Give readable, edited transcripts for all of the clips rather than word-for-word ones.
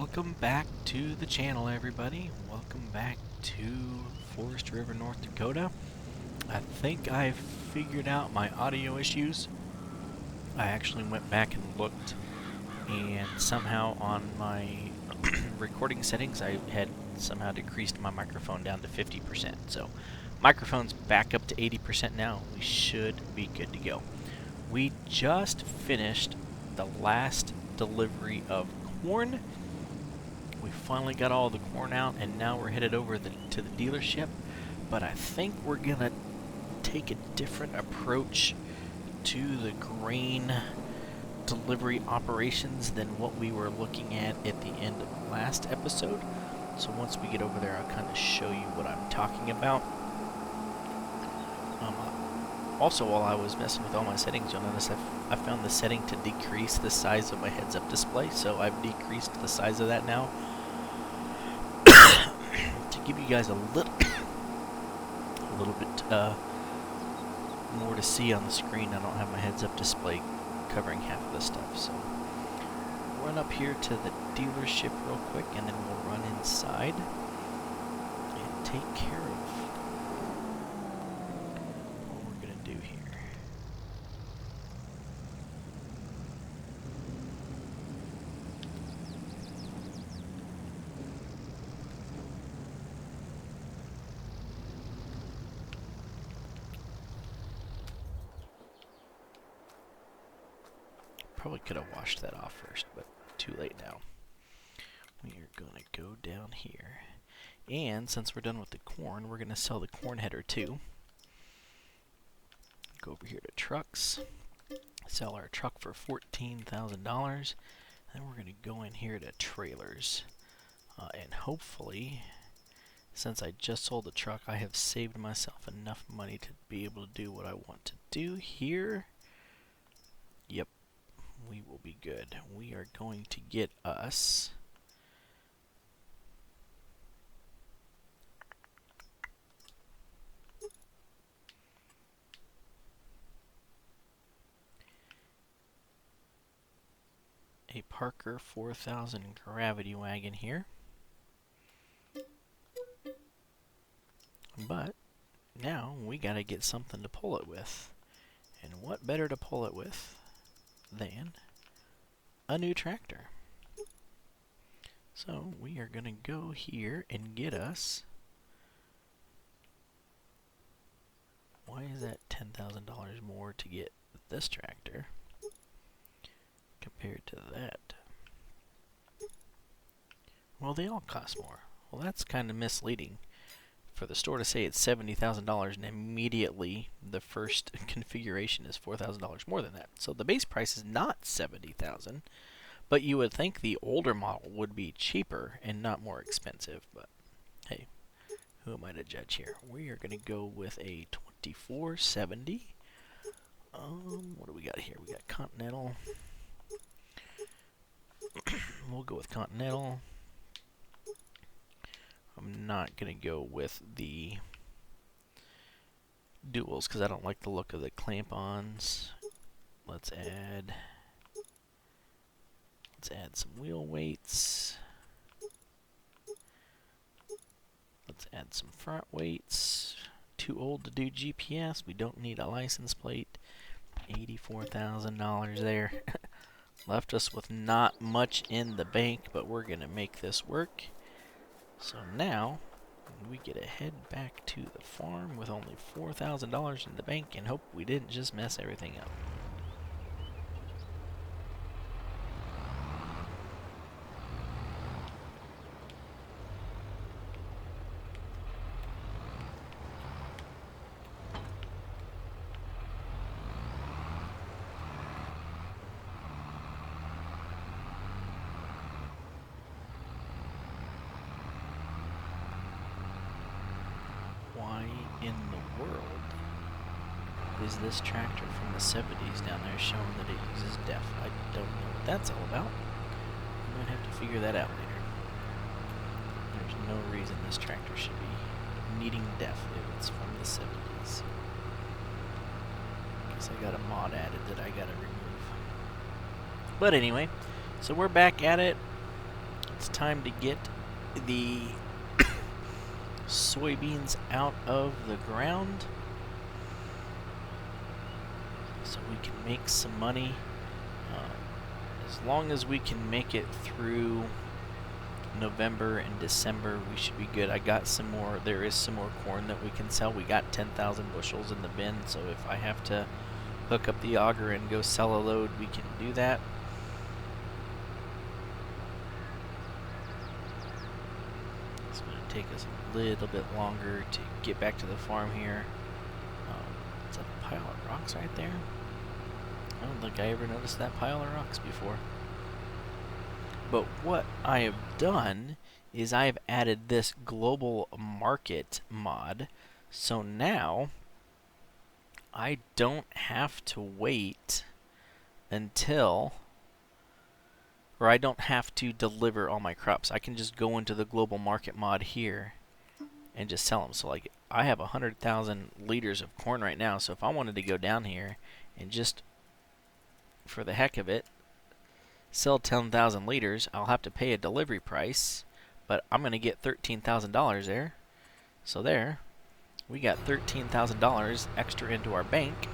Welcome back to the channel, everybody. Welcome back to Forrest River, North Dakota. I think I've figured out my audio issues. I actually went back and looked, and somehow on my recording settings I had somehow decreased my microphone down to 50%. So microphone's back up to 80% now. We should be good to go. We just finished the last delivery of corn. We finally got all the corn out, and now we're headed over to the dealership. But I think we're gonna take a different approach to the grain delivery operations than what we were looking at the end of the last episode. So once we get over there, I'll kind of show you what I'm talking about. Also, while I was messing with all my settings, you'll notice I found the setting to decrease the size of my heads-up display, so I've decreased the size of that now to give you guys a little bit more to see on the screen. I don't have my heads-up display covering half of the stuff, so run up here to the dealership real quick, and then we'll run inside and take care of what we're gonna do here. Probably could have washed that off first, but too late now. We are going to go down here. And since we're done with the corn, we're going to sell the corn header too. Go over here to trucks. Sell our truck for $14,000. Then we're going to go in here to trailers. And hopefully, since I just sold the truck, I have saved myself enough money to be able to do what I want to do here. Yep. We will be good. We are going to get us a Parker 4000 gravity wagon here. But now we got to get something to pull it with. And what better to pull it with than a new tractor? So we are going to go here and get us, why is that $10,000 more to get this tractor compared to that? Well, they all cost more. Well, that's kind of misleading for the store to say it's $70,000 and immediately the first configuration is $4,000 more than that. So the base price is not $70,000, but you would think the older model would be cheaper and not more expensive. But hey, who am I to judge here? We are going to go with a 2470. What do we got here? We got Continental. We'll go with Continental. I'm not going to go with the duals because I don't like the look of the clamp-ons. Let's add some wheel weights. Let's add some front weights. Too old to do GPS. We don't need a license plate. $84,000 there. Left us with not much in the bank, but we're going to make this work. So now, we get to head back to the farm with only $4,000 in the bank and hope we didn't just mess everything up. Why in the world is this tractor from the 70s down there showing that it uses DEF? I don't know what that's all about. We might have to figure that out later. There's no reason this tractor should be needing DEF if it's from the 70s. Guess I got a mod added that I gotta remove. But anyway, so we're back at it. it's time to get the soybeans out of the ground so we can make some money. As long as we can make it through November and December, we should be good. I got some more, there is some more corn that we can sell. We got 10,000 bushels in the bin, so if I have to hook up the auger and go sell a load, we can do that. It's going to take us a little bit longer to get back to the farm here. Is that a pile of rocks right there? I don't think I ever noticed that pile of rocks before. But what I have done is I have added this global market mod. So now I don't have to wait until, or I don't have to deliver all my crops. I can just go into the global market mod here and just sell them. So like I have 100,000 liters of corn right now. So if I wanted to go down here and just for the heck of it sell 10,000 liters, I'll have to pay a delivery price, but I'm going to get $13,000 there. So there, we got $13,000 extra into our bank.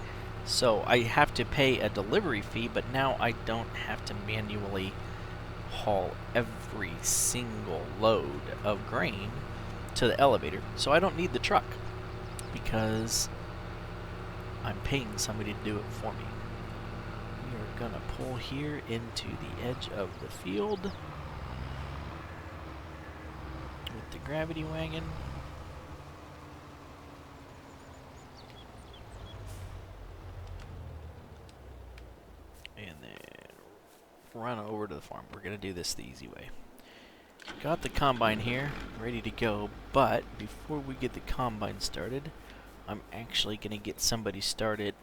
So I have to pay a delivery fee, but now I don't have to manually haul every single load of grain to the elevator. So I don't need the truck because I'm paying somebody to do it for me. We are gonna pull here into the edge of the field with the gravity wagon. And then run over to the farm. We're gonna do this the easy way. Got the combine here, ready to go, but before we get the combine started, I'm actually gonna get somebody started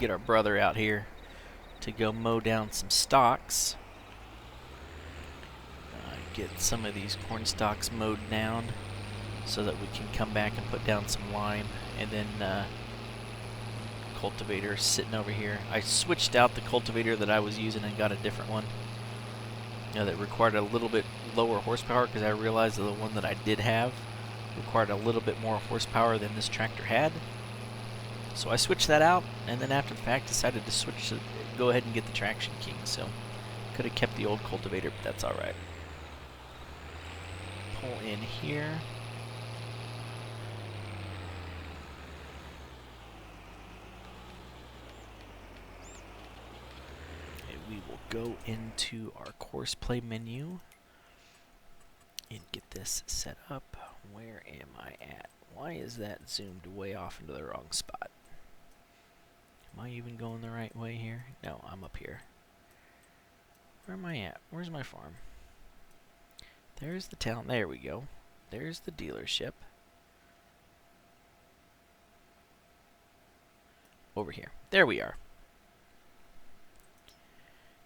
get our brother out here to go mow down some stalks. Get some of these corn stalks mowed down so that we can come back and put down some lime. And then cultivator sitting over here. I switched out the cultivator that I was using and got a different one that required a little bit lower horsepower, because I realized that the one that I did have required a little bit more horsepower than this tractor had. So I switched that out, and then after the fact decided to switch to go ahead and get the Traction King. So could have kept the old cultivator, but that's alright. Pull in here. And we will go into our course play menu and get this set up. Where am I at? Why is that zoomed way off into the wrong spot? Am I even going the right way here? No, I'm up here. Where am I at? Where's my farm? There's the town. There we go. There's the dealership. Over here. There we are.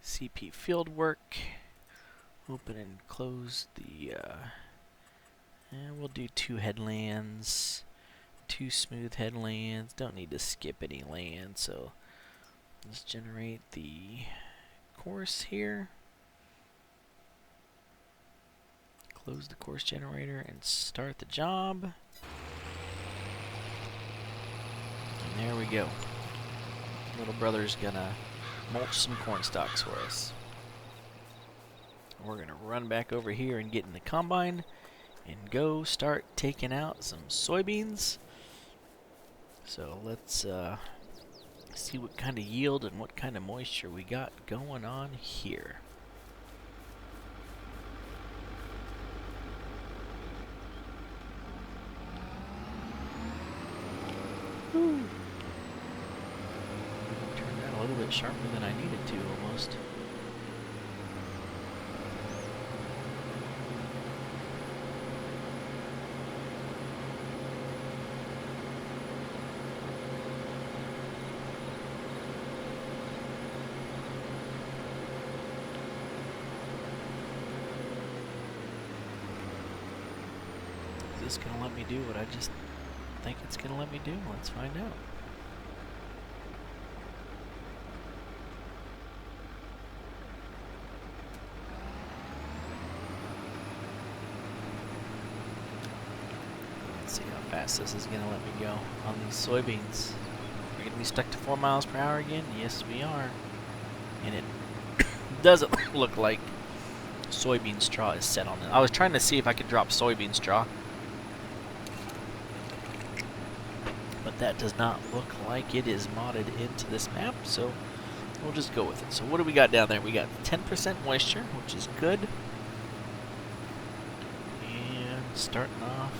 CP Fieldwork. Open and close the... and we'll do 2 headlands. 2 smooth headlands. Don't need to skip any land, so let's generate the course here. Close the course generator and start the job. And there we go. Little brother's gonna mulch some corn stalks for us. We're gonna run back over here and get in the combine and go start taking out some soybeans. So let's see what kind of yield and what kind of moisture we got going on here. Woo. Turned out a little bit sharper than I needed to almost. Is this gonna let me do what I just think it's gonna let me do? Let's find out. fast this is going to let me go on these soybeans. We're going to be stuck to 4 miles per hour again? Yes, we are. And it doesn't look like soybean straw is set on it. I was trying to see if I could drop soybean straw, but that does not look like it is modded into this map, so we'll just go with it. So what do we got down there? We got 10% moisture, which is good. And starting off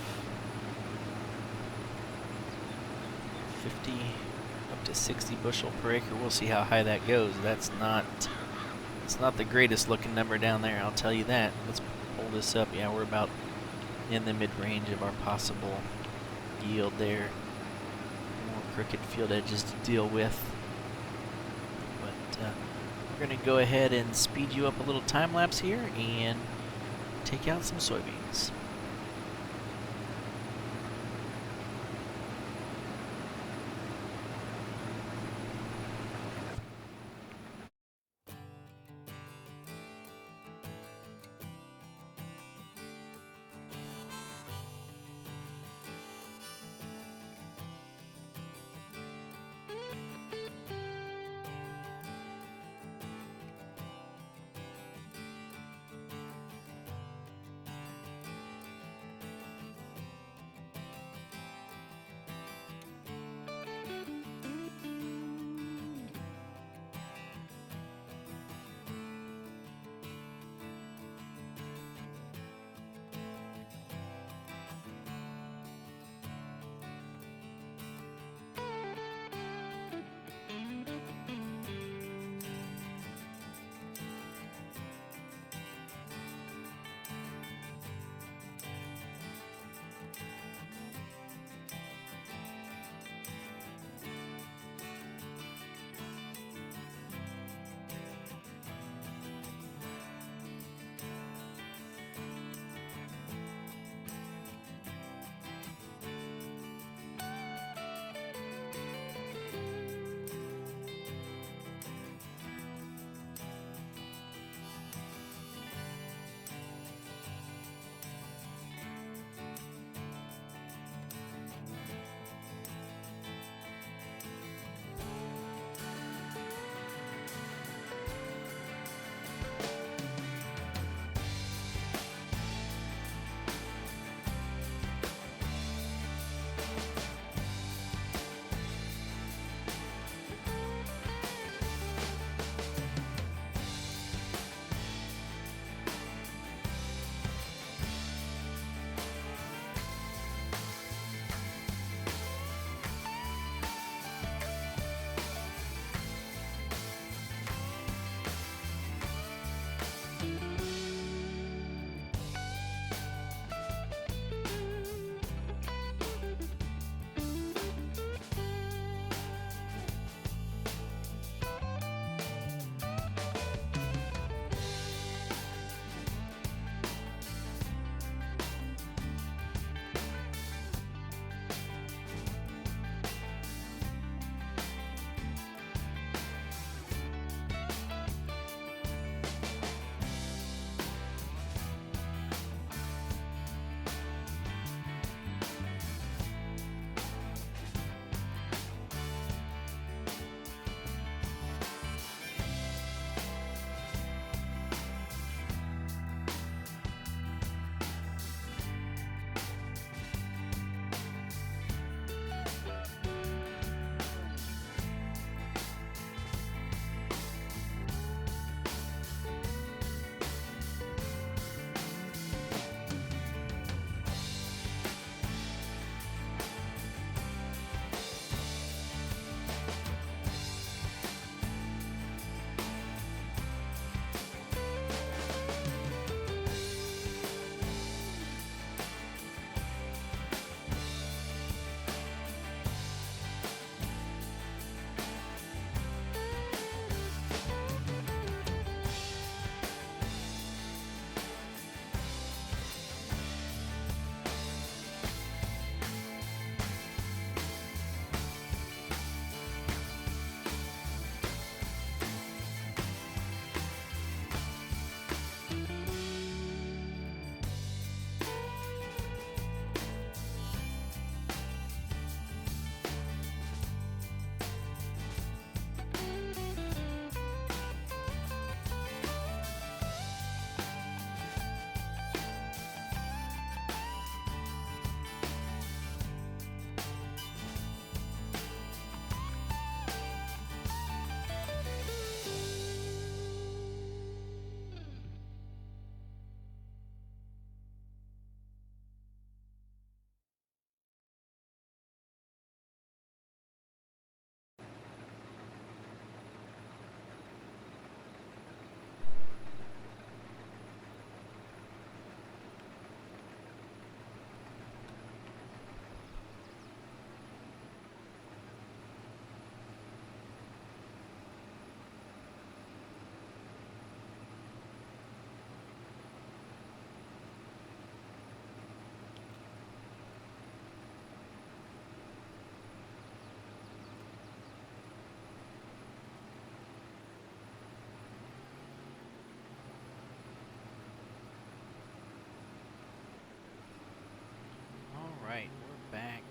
50 up to 60 bushel per acre. We'll see how high that goes. It's not the greatest looking number down there, I'll tell you that. Let's pull this up. Yeah, we're about in the mid-range of our possible yield there. More crooked field edges to deal with. But we're going to go ahead and speed you up a little time lapse here and take out some soybeans.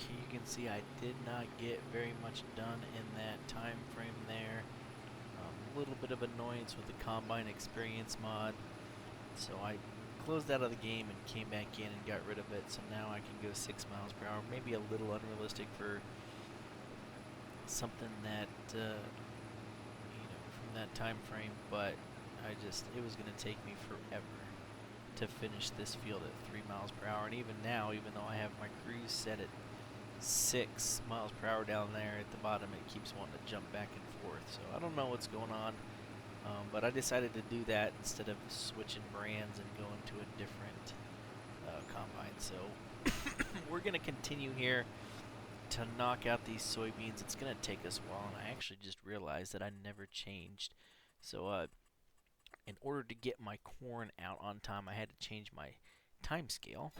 you can see I did not get very much done in that time frame there. A little bit of annoyance with the Combine Experience mod, so I closed out of the game and came back in and got rid of it, so now I can go 6 miles per hour. Maybe a little unrealistic for something that, from that time frame, but it was going to take me forever to finish this field at 3 miles per hour. And even now, even though I have my cruise set at 6 miles per hour down there at the bottom, it keeps wanting to jump back and forth. So I don't know what's going on, but I decided to do that instead of switching brands and going to a different combine. So we're going to continue here to knock out these soybeans. It's going to take us a while, and I actually just realized that I never changed. So in order to get my corn out on time, I had to change my time scale,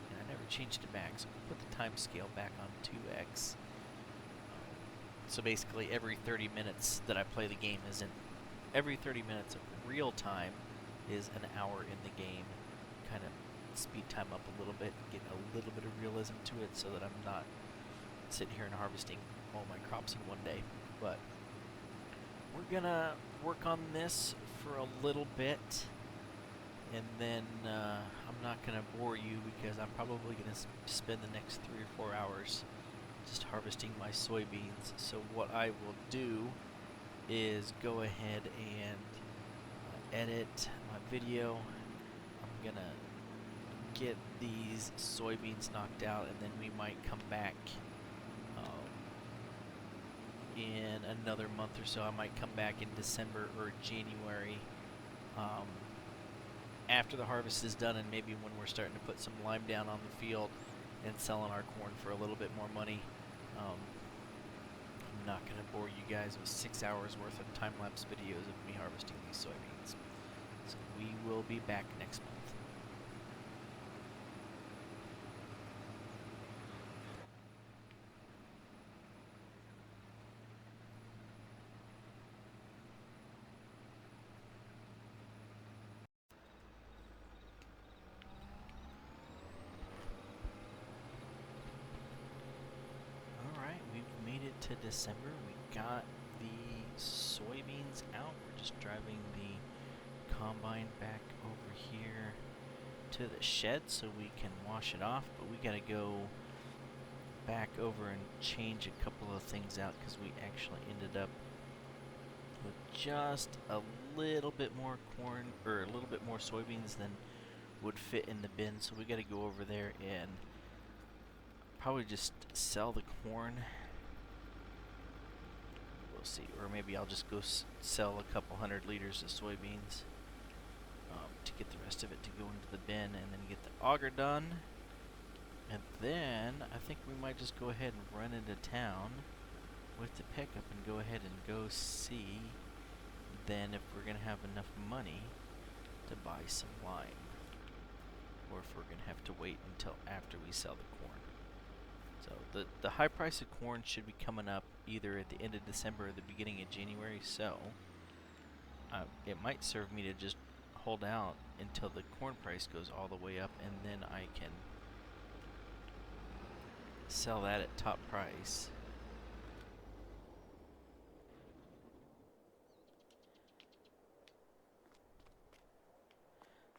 and I never changed it back. So I'll put the time scale back on 2x. So basically every 30 minutes that I play the game every 30 minutes of real time is an hour in the game. Kind of speed time up a little bit, get a little bit of realism to it so that I'm not sitting here and harvesting all my crops in one day. But we're gonna work on this for a little bit, and then I'm not gonna bore you because I'm probably gonna spend the next 3 or 4 hours just harvesting my soybeans. So what I will do is go ahead and edit my video. I'm gonna get these soybeans knocked out, and then we might come back in another month or so. I might come back in December or January after the harvest is done, and maybe when we're starting to put some lime down on the field and selling our corn for a little bit more money. I'm not going to bore you guys with 6 hours worth of time-lapse videos of me harvesting these soybeans. So we will be back next month. To December, we got the soybeans out. We're just driving the combine back over here to the shed so we can wash it off, but we gotta go back over and change a couple of things out because we actually ended up with just a little bit more corn, or a little bit more soybeans than would fit in the bin, so we gotta go over there and probably just sell the corn. We'll see, or maybe I'll just go sell a couple 100 liters of soybeans to get the rest of it to go into the bin, and then get the auger done. And then I think we might just go ahead and run into town with the pickup and go ahead and go see then if we're gonna have enough money to buy some lime, or if we're gonna have to wait until after we sell the corn. So the high price of corn should be coming up either at the end of December or the beginning of January, so it might serve me to just hold out until the corn price goes all the way up, and then I can sell that at top price.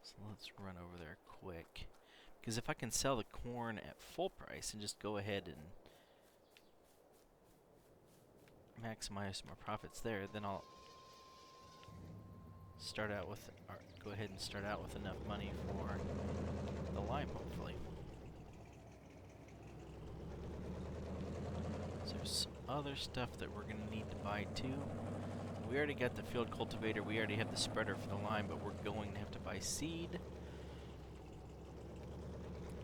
So let's run over there quick. Because if I can sell the corn at full price and just go ahead and maximize my profits there, then I'll start out with, or go ahead and start out with enough money for the lime, hopefully. So there's some other stuff that we're going to need to buy too. We already got the field cultivator, we already have the spreader for the lime, but we're going to have to buy seed.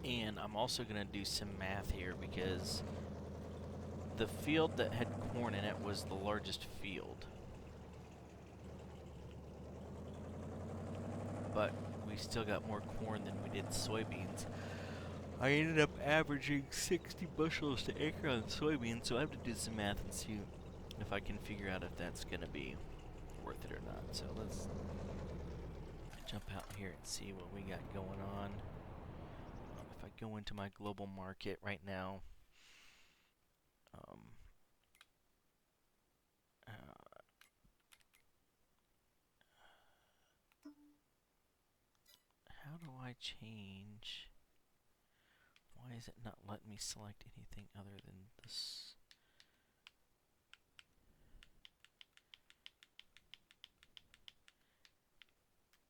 And I'm also going to do some math here because the field that had corn in it was the largest field. But we still got more corn than we did soybeans. I ended up averaging 60 bushels to acre on soybeans, so I have to do some math and see if I can figure out if that's going to be worth it or not. So let's jump out here and see what we got going on. If I go into my global market right now, do I change? Why is it not letting me select anything other than this?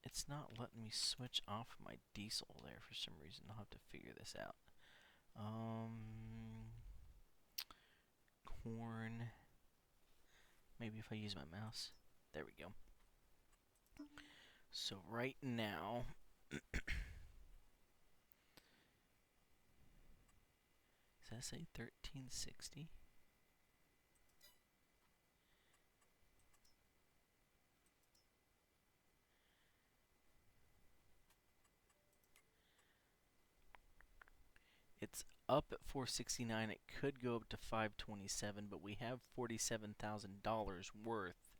It's not letting me switch off my diesel there for some reason. I'll have to figure this out. Corn. Maybe if I use my mouse. There we go. So right now, does that say 1360? It's up at 469. It could go up to 527, but we have $47,000 worth.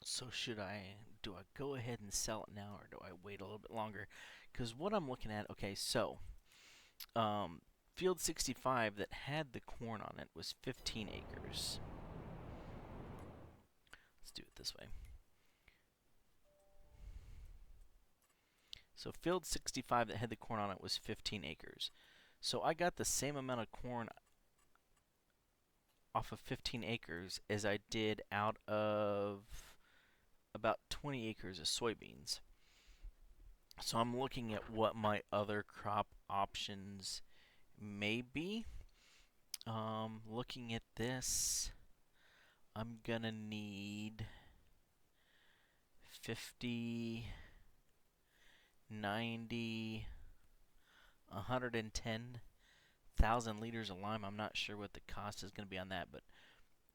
So do I go ahead and sell it now, or do I wait a little bit longer? Because what I'm looking at, okay, so field 65 that had the corn on it was 15 acres. Let's do it this way. So field 65 that had the corn on it was 15 acres. So I got the same amount of corn off of 15 acres as I did out of about 20 acres of soybeans. So I'm looking at what my other crop options may be. Looking at this, I'm gonna need 50, 90, 110,000 liters of lime. I'm not sure what the cost is going to be on that, but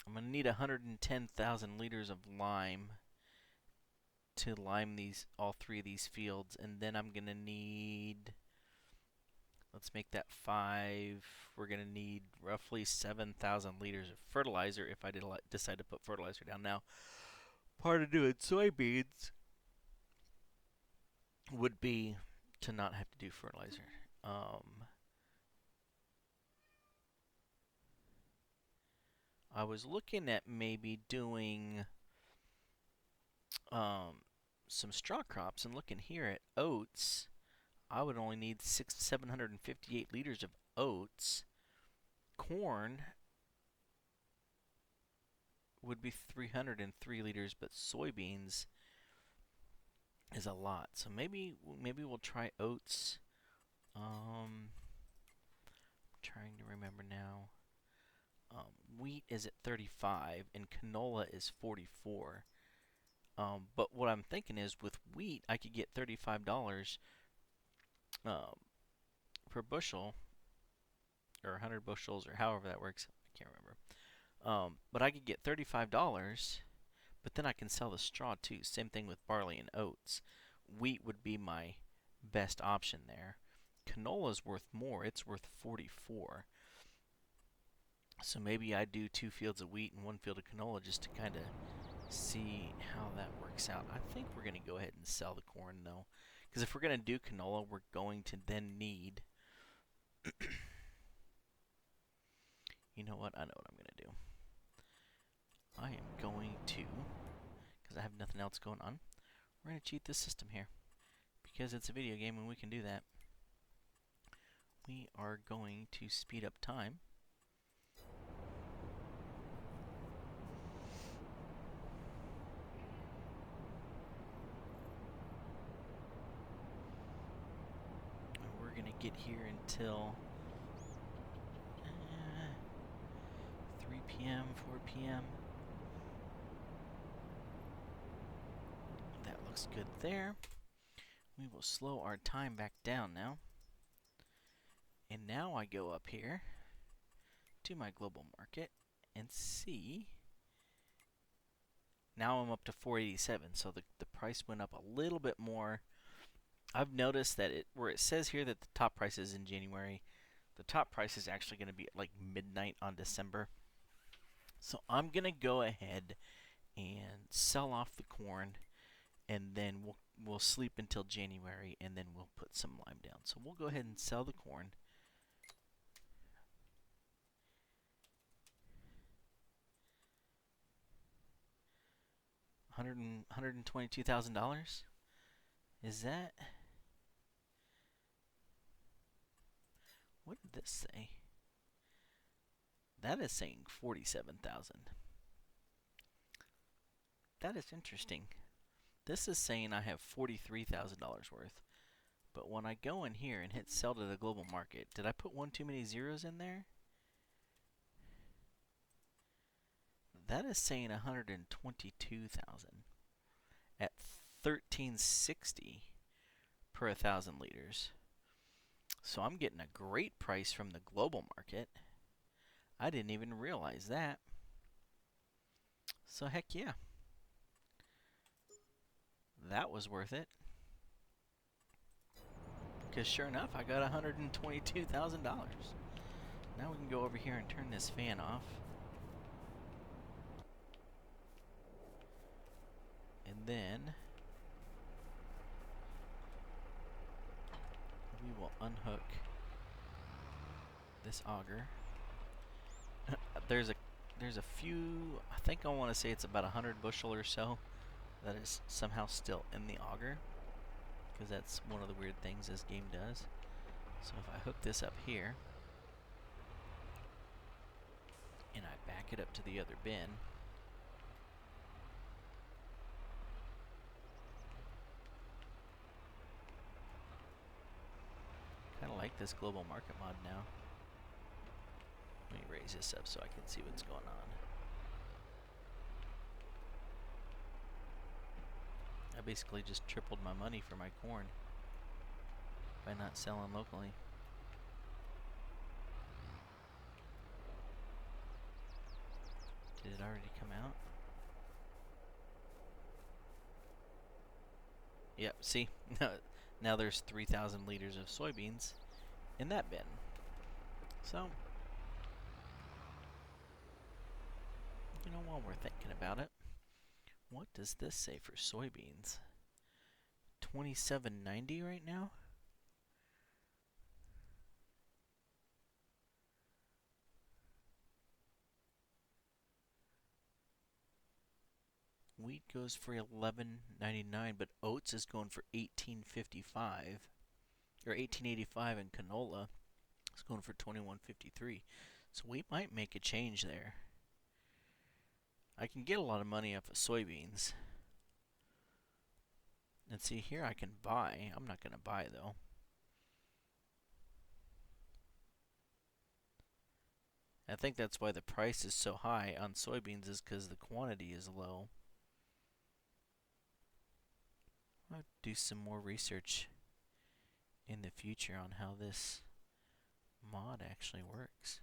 I'm going to need 110,000 liters of lime to lime all three of these fields, and then I'm going to need, let's make that 5. We're going to need roughly 7,000 liters of fertilizer if I decide to put fertilizer down. Now, part of doing soybeans would be to not have to do fertilizer. I was looking at maybe doing some straw crops, and looking here at oats, I would only need 758 liters of oats. Corn would be 303 liters, but soybeans is a lot. So maybe we'll try oats. Trying to remember now. Wheat is at 35 and canola is 44. But what I'm thinking is with wheat, I could get $35 per bushel, or 100 bushels, or however that works. I can't remember. But I could get $35, but then I can sell the straw too. Same thing with barley and oats. Wheat would be my best option there. Canola's worth more. It's worth 44. So maybe I do 2 fields of wheat and 1 field of canola just to kind of see how that works out. I think we're going to go ahead and sell the corn though, because if we're going to do canola, we're going to then need you know what? I know what I'm going to do. I am going to, because I have nothing else going on, we're going to cheat this system here. Because it's a video game and we can do that. We are going to speed up time. And we're going to get here until 3 p.m., 4 p.m. That looks good there. We will slow our time back down now. And now I go up here to my global market and see. Now I'm up to 487, so the price went up a little bit more. I've noticed that where it says here that the top price is in January, the top price is actually going to be at like midnight on December. So I'm going to go ahead and sell off the corn, and then we'll sleep until January, and then we'll put some lime down. So we'll go ahead and sell the corn. $122,000. Is that... What did this say? That is saying 47,000. That is interesting. This is saying I have $43,000 worth. But when I go in here and hit sell to the global market, did I put one too many zeros in there? That is saying 122,000 at 1360 per 1,000 liters. So I'm getting a great price from the global market. I didn't even realize that. So heck yeah. That was worth it. Because sure enough, I got $122,000. Now we can go over here and turn this fan off. And then we will unhook this auger. There's a few, I think I want to say it's about 100 bushel or so that is somehow still in the auger, because that's one of the weird things this game does. So if I hook this up here and I back it up to the other bin, kind of like this global market mod now. Let me raise this up so I can see what's going on. I basically just tripled my money for my corn by not selling locally. Did it already come out? Yep, see? Now there's 3,000 liters of soybeans in that bin. So, you know, while we're thinking about it, what does this say for soybeans? $27.90 right now? Wheat goes for $11.99, but oats is going for $18.55 or $18.85, and canola is going for $21.53. So we might make a change there. I can get a lot of money off of soybeans. And see, here I can buy. I'm not going to buy though. I think that's why the price is so high on soybeans, is because the quantity is low. I'll do some more research in the future on how this mod actually works.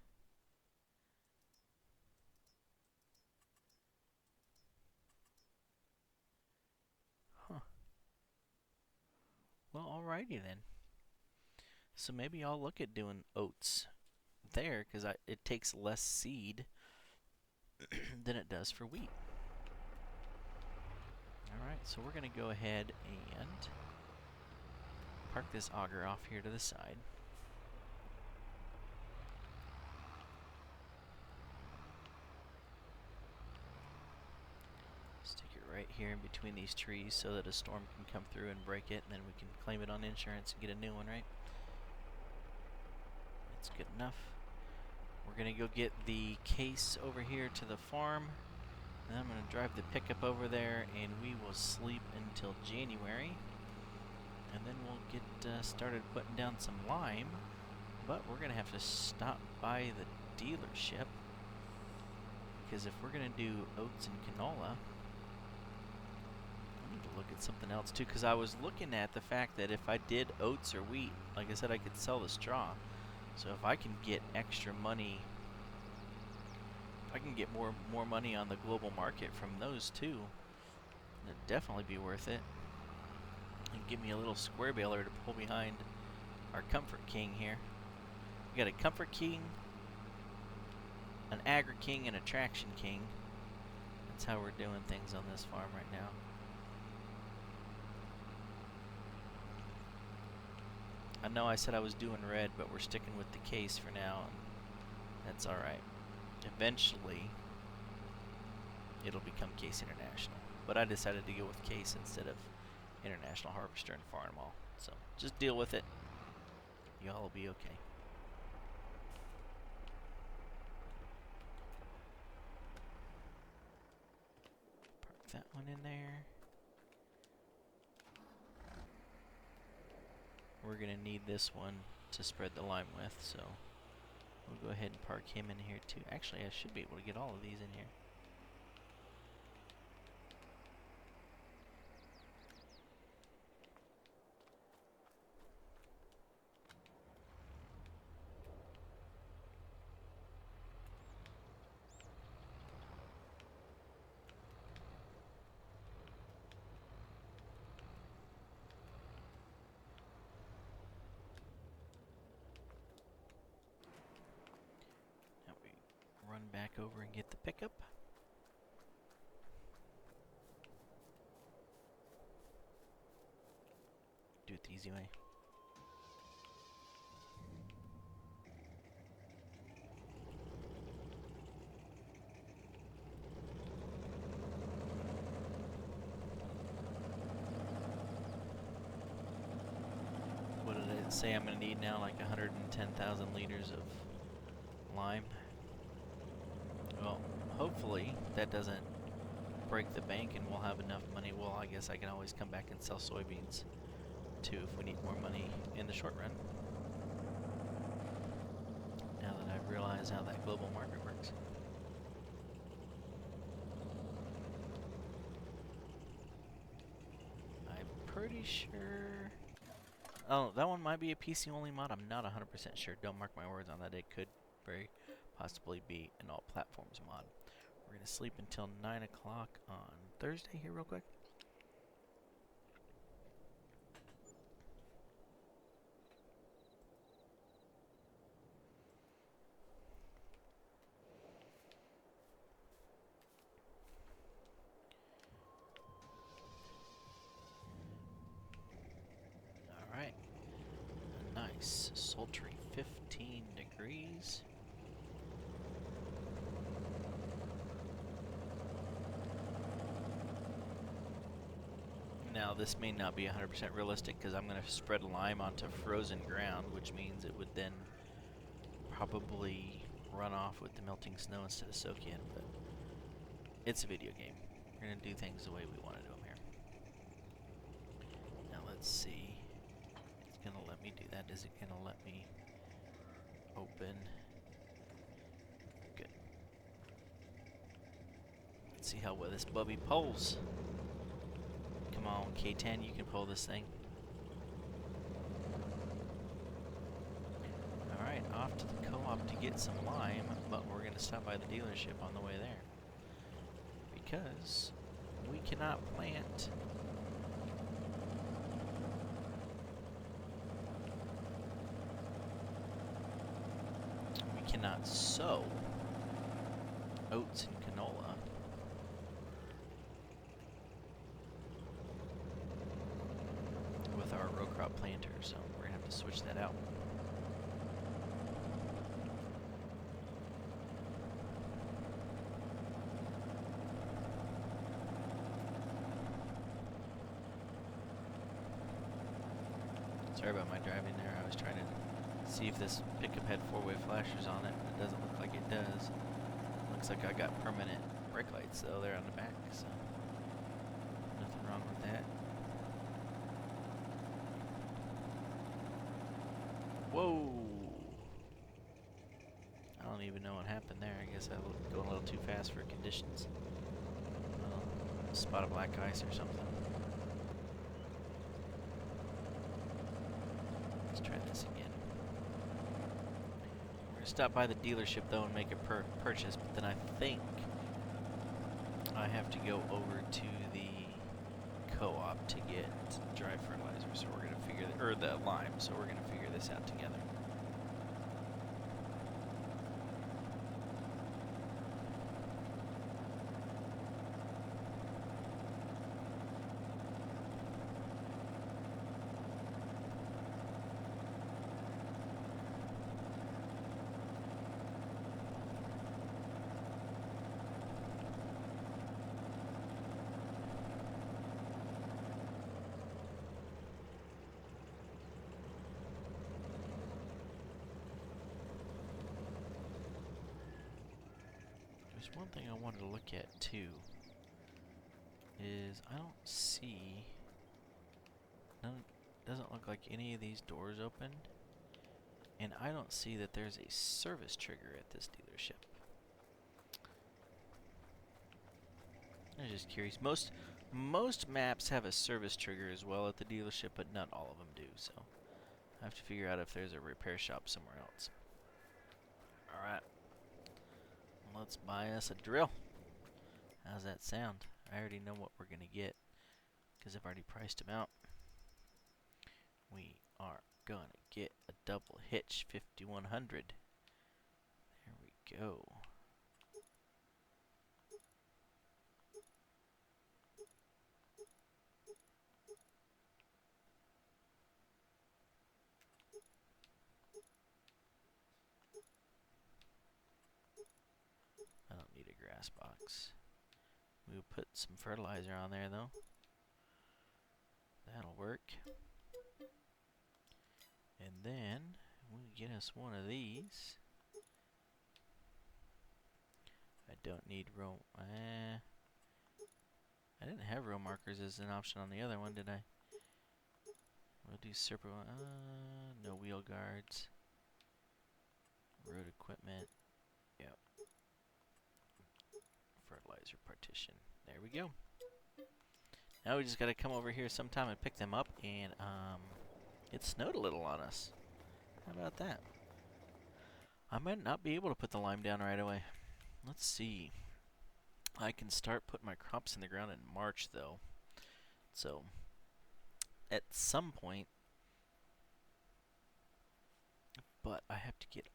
Huh. Well, alrighty then. So maybe I'll look at doing oats there, because it takes less seed than it does for wheat. Alright, so we're going to go ahead and park this auger off here to the side. Stick it right here in between these trees so that a storm can come through and break it, and then we can claim it on insurance and get a new one, right? That's good enough. We're going to go get the case over here to the farm, and I'm going to drive the pickup over there, and we will sleep until January. And then we'll get started putting down some lime. But we're going to have to stop by the dealership, because if we're going to do oats and canola, I need to look at something else too, because I was looking at the fact that if I did oats or wheat, like I said, I could sell the straw. So if I can get extra money, I can get more money on the global market from those too, it'd definitely be worth it. And give me a little square baler to pull behind our Comfort King here. We got a Comfort King, an Agri King, and a Traction King. That's how we're doing things on this farm right now. I know I said I was doing red, but we're sticking with the case for now, and that's alright. Eventually, it'll become Case International. But I decided to go with Case instead of International Harvester and farm them all. So just deal with it. Y'all will be okay. Park that one in there. We're gonna need this one to spread the lime with, so we'll go ahead and park him in here too. Actually, I should be able to get all of these in here. Now we run back over and get the pickup. Do it the easy way. What did it say I'm going to need now? Like 110,000 liters of lime. Well, hopefully that doesn't break the bank and we'll have enough money. Well, I guess I can always come back and sell soybeans too if we need more money in the short run. Now that I've realized how that global market works. I'm pretty sure... Oh, that one might be a PC only mod. I'm not 100% sure. Don't mark my words on that. It could very possibly be an all platforms mod. We're going to sleep until 9 o'clock on Thursday here real quick. Alright. Nice, sultry 15 degrees. Now this may not be 100% realistic because I'm going to spread lime onto frozen ground, which means it would then probably run off with the melting snow instead of soak in, but it's a video game. We're going to do things the way we want to do them here. Now let's see. It's going to let me do that. Is it going to let me open? Good. Let's see how well this bubby pulls. Come on, K10, you can pull this thing. Alright, off to the co-op to get some lime, but we're going to stop by the dealership on the way there. Because we cannot plant cannot sow oats and canola with our row crop planter, so we're gonna have to switch that out. Sorry about my driving there. I was trying to see if this pickup had four-way flashers on it. It doesn't look like it does. Looks like I got permanent brake lights though. They're on the back, so nothing wrong with that. Whoa! I don't even know what happened there. I guess I was going a little too fast for conditions. A spot of black ice or something. Let's try this again. We're going to stop by the dealership though and make a purchase, but then I think I have to go over to the co-op to get dry fertilizer, so we're going to figure or the lime, so we're going to figure this out together. There's one thing I wanted to look at too. Is I don't see. None. Doesn't look like any of these doors open. And I don't see that there's a service trigger at this dealership. I'm just curious. Most maps have a service trigger as well at the dealership, but not all of them do. So I have to figure out if there's a repair shop somewhere else. All right, let's buy us a drill. How's that sound? I already know what we're gonna get because I've already priced them out. We are gonna get a double hitch 5100. There we go. I don't need a grass box. We'll put some fertilizer on there though. That'll work. And then we'll get us one of these. I don't need row. I didn't have row markers as an option on the other one, did I? We'll do serpent. No wheel guards. Road equipment. Yep. Fertilizer partition. There we go. Now we just gotta come over here sometime and pick them up, and it snowed a little on us. How about that? I might not be able to put the lime down right away. Let's see. I can start putting my crops in the ground in March though. So at some point, but I have to get,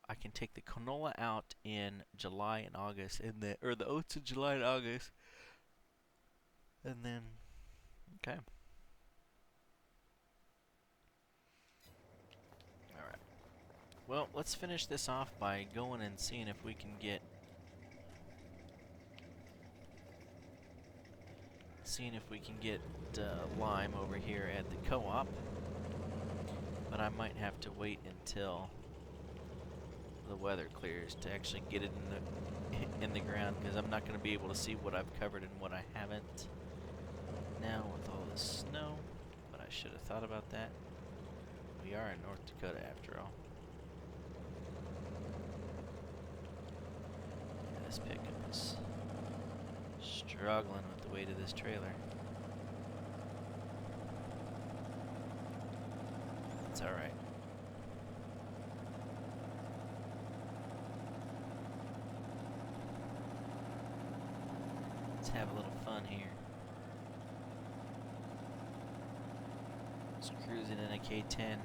I can take the canola out in July and August, and the oats in July and August, and then, okay. Alright. Well, let's finish this off by going and seeing if we can get, lime over here at the co-op. But I might have to wait until the weather clears to actually get it in the ground, because I'm not going to be able to see what I've covered and what I haven't now with all the snow. But I should have thought about that. We are in North Dakota after all. Yeah, this pickup is struggling with the weight of this trailer. It's alright. Let's have a little fun here. Just cruising in a K10.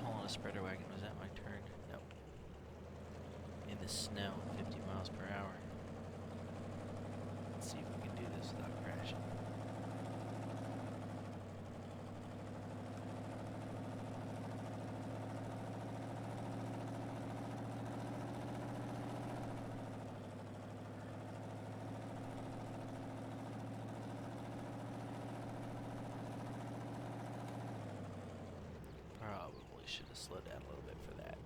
Pulling a spreader wagon. Was that my turn? Nope. In the snow, 50 miles per hour. Let's see if we can do this without crashing. Probably should have slowed down a little bit for that.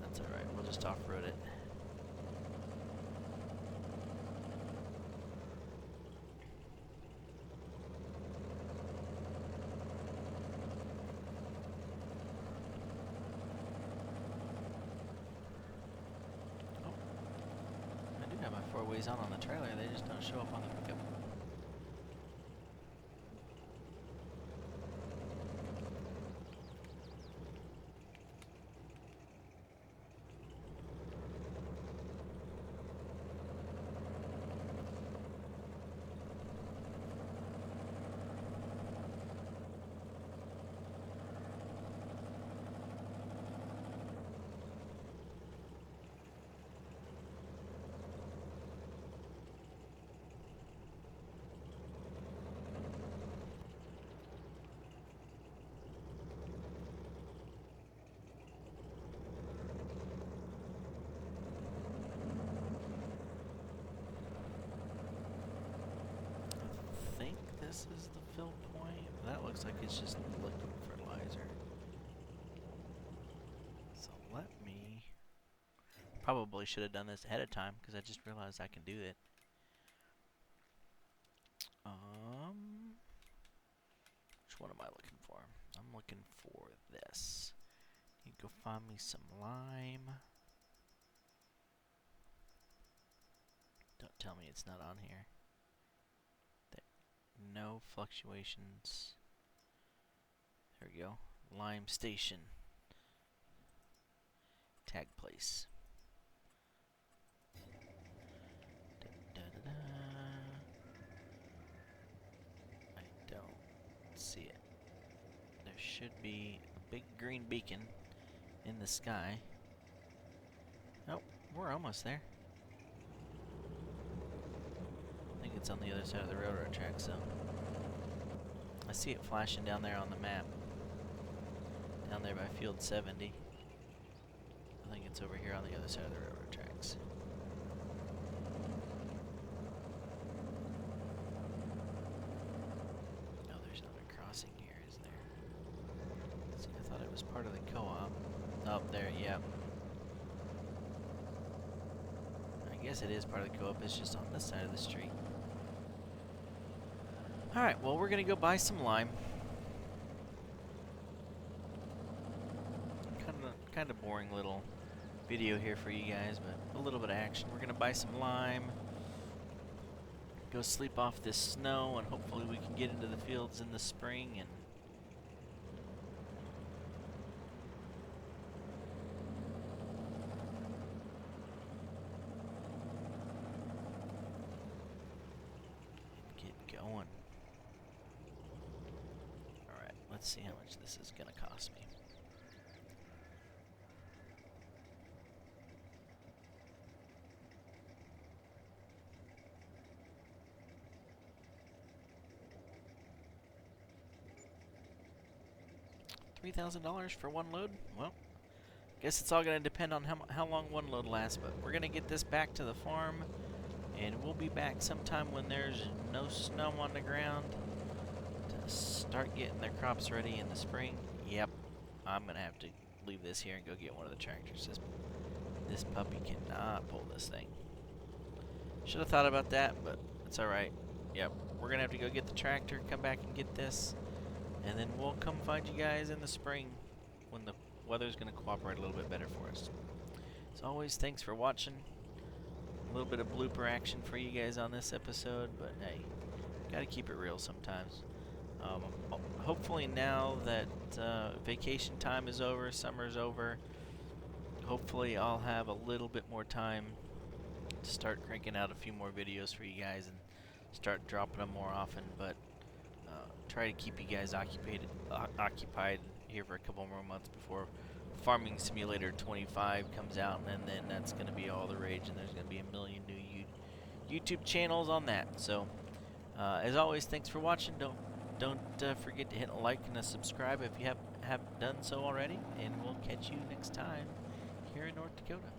That's alright, we'll just off-road it. Oh, I do have my 4-ways on the trailer, they just don't show up on the pickup. This is the fill point. That looks like it's just liquid fertilizer. fertilizer. So let me... Probably should have done this ahead of time because I just realized I can do it. Which one am I looking for? I'm looking for this. You go find me some lime. Don't tell me it's not on here. No fluctuations. There we go. Lime station. Tag place. I don't see it. There should be a big green beacon in the sky. Oh, we're almost there. I think it's on the other side of the railroad tracks, so. I see it flashing down there on the map. Down there by field 70. I think it's over here on the other side of the railroad tracks. No, there's not a crossing here, is there? See, I thought it was part of the co-op. Oh, there, yeah. I guess it is part of the co-op, it's just on this side of the street. Alright, well, we're gonna go buy some lime. Kind of boring little video here for you guys, but a little bit of action. We're gonna buy some lime, go sleep off this snow, and hopefully we can get into the fields in the spring and get going. Alright, let's see how much this is gonna cost me. $3,000 for one load? Well, guess it's all going to depend on how long one load lasts, but we're going to get this back to the farm, and we'll be back sometime when there's no snow on the ground to start getting their crops ready in the spring. Yep, I'm going to have to leave this here and go get one of the tractors. This puppy cannot pull this thing. Should have thought about that, but it's alright. Yep, we're going to have to go get the tractor, come back and get this. And then we'll come find you guys in the spring when the weather's going to cooperate a little bit better for us. As always, thanks for watching. A little bit of blooper action for you guys on this episode, but hey, gotta keep it real sometimes. Hopefully now that vacation time is over, summer's over, hopefully I'll have a little bit more time to start cranking out a few more videos for you guys and start dropping them more often, but try to keep you guys occupied here for a couple more months before Farming Simulator 25 comes out, and then that's going to be all the rage, and there's going to be a million new YouTube channels on that. So, as always, thanks for watching. Don't forget to hit a like and a subscribe if you have done so already, and we'll catch you next time here in North Dakota.